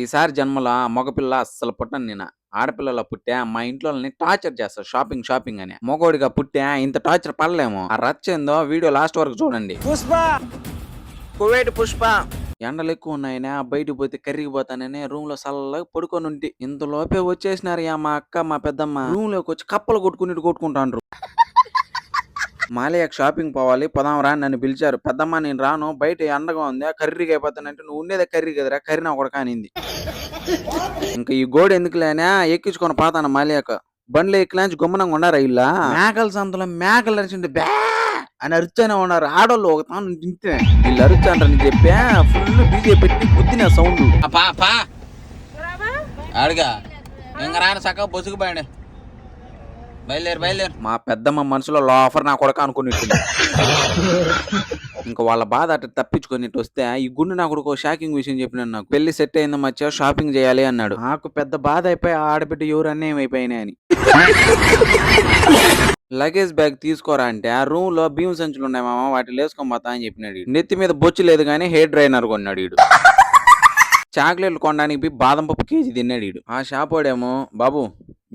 ఈసారి జన్మల మగపిల్ల అస్సలు పుట్టను నేను. ఆడపిల్లలా పుట్టా మా ఇంట్లోల్ని టార్చర్ చేస్తారు షాపింగ్, షాపింగ్ అని. మగోడిగా పుట్టా ఇంత టార్చర్ పడలేము. ఆ రచ్చేందో వీడియో లాస్ట్ వరకు చూడండి. పుష్ప కువైట్ పుష్ప ఎండలెక్కువున్నాయనా బయటికి పోతే కర్రిగిపోతానని రూమ్‌లో సల్లగా పడుకొనుంటి. ఇంతలోపే వచ్చేసినారుయా మా అక్క, మా పెద్దమ్మ. రూమ్‌లోకొచ్చి కప్పలు కొట్టుకున్నట్టు కొట్టుకుంటాండ్రు. మాలయ్యకి షాపింగ్ పోవాలి పోదాం రా అని నన్ను పిలిచారు. పెద్దమ్మ నేను రాను బయట ఎండగా ఉంది కర్రీగయిపోతానంటే నువ్వు ఉండేదే కర్రీ కదరా కర్రీ నా కొడకా అనింది. ఇంక ఈ గోడు ఎందుకులే అని ఎక్కించుకొని పోతాను మాలయ్యకు. బండ్లో ఎక్కిలాంచి గుమ్మనంగా ఉండారా ఈళ్ళ. మేకల సంతలో మేకలు అరిచింటే బ్యా అని అరుస్తూనే ఉన్నారు. ఆడోళ్ళు ఒక తాను తింటే వీళ్ళు అరుస్తాంటారని చెప్పా ఫుల్ డీజే పెట్టి గుద్దిన సౌండ్. అడిగా ఇంక రాని సక్క బొసుగు పోయండి బయలుదేరు మా పెద్దమ్మ మనసులో లోఫర్ నా కొడక అనుకున్నట్టుంది. ఇంకా వాళ్ళ బాధ అట్ట తప్పించుకున్నట్టు వస్తే ఈ గుండు నా కొడుకు షాకింగ్ విషయం చెప్పినాను. నాకు పెళ్లి సెట్ అయింది మధ్య షాపింగ్ చేయాలి అన్నాడు. నాకు పెద్ద బాధ అయిపోయి ఆడబిడ్డ ఎవరు అన్యాయం అయిపోయినాయి అని. లగేజ్ బ్యాగ్ తీసుకోరా అంటే ఆ రూమ్ లో బియ్యం సంచులు ఉన్నాయి మామ వాటిని వేసుకొని పోతా అని చెప్పినాడు. నెత్తి మీద బొచ్చు లేదు కానీ హెయిర్ డ్రైనర్ కొన్నాడు ఈడు. చాక్లెట్లు కొనడానికి బాదం పప్పు కేజీ తిన్నాడు ఈడు. ఆ షాప్ వాడేమో బాబు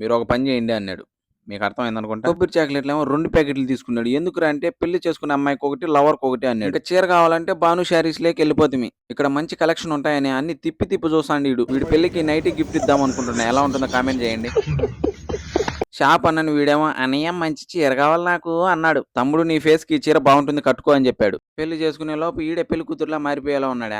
మీరు ఒక పని చేయండి అన్నాడు. మీకు అర్థమైంది అనుకుంటా. కొబ్బరి చాక్లెట్లు ఏమో 2 ప్యాకెట్లు తీసుకున్నాడు. ఎందుకురా అంటే పెళ్లి చేసుకున్న అమ్మాయికి ఒకటి లవర్కి ఒకటి అన్నాడు. ఇంకా చీర కావాలంటే భాను శారీస్ లేకి వెళ్ళిపోతుంది. ఇక్కడ మంచి కలెక్షన్ ఉంటాయని అన్ని తిప్పి చూసాండి వీడు. వీడి పెళ్లికి నైట్ గిఫ్ట్ ఇద్దాం అనుకుంటున్నా. ఎలా ఉంటుందో కామెంట్ చేయండి. షాప్ అన్నని వీడేమో అన్నయ్య మంచి చీర కావాలి నాకు అన్నాడు. తమ్ముడు నీ ఫేస్ కి చీర బాగుంటుంది కట్టుకో అని చెప్పాడు. పెళ్లి చేసుకునే లోపు ఈడే పెళ్లి కూతురులా మారిపోయేలా ఉన్నాడా.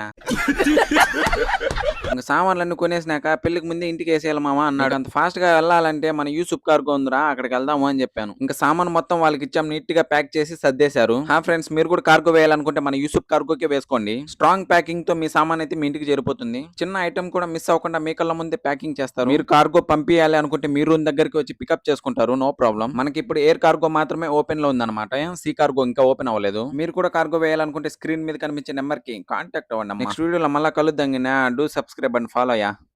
ఇంకా సామాన్లన్నీ కొనేసినాక పెళ్లికి ముందే ఇంటికి వేసేయాలి మామ అన్నాడు. అంత ఫాస్ట్ గా వెళ్ళాలంటే మన యూసుఫ్ కార్గో ఉందిరా అక్కడికి వెళ్దాము అని చెప్పాను. ఇంకా సామాన్ మొత్తం వాళ్ళకి ఇచ్చాం నీట్ గా ప్యాక్ చేసి సర్దేశారు. ఫ్రెండ్స్ మీరు కూడా కార్గో వేయాలనుకుంటే మన యూసుఫ్ కార్గోకే వేసుకోండి. స్ట్రాంగ్ ప్యాకింగ్ తో మీ సామాన్ అయితే మీ ఇంటికి చేరిపోతుంది. చిన్న ఐటమ్ కూడా మిస్ అవ్వకుండా మీ కళ్ళ ముందే ప్యాకింగ్ చేస్తారు. మీరు కార్గో పంపించాలి అనుకుంటే మీ రూమ్ దగ్గరికి వచ్చి పికప్ చేసుకుంటారు. No problem. మనకి ఇప్పుడు ఎయిర్ కార్గో మాత్రమే ఓపెన్ లో ఉందన్నమాట. సీ కార్గో ఇంకా ఓపెన్ అవ్వలేదు. మీరు కూడా కార్గో వేయాలనుకుంటే స్క్రీన్ మీద కనిపించే నెంబర్ కి కాంటాక్ట్ అవ్వండి. నెక్స్ట్ వీడియోలో మళ్ళీ కలుద్దాం. Do subscribe and follow yeah.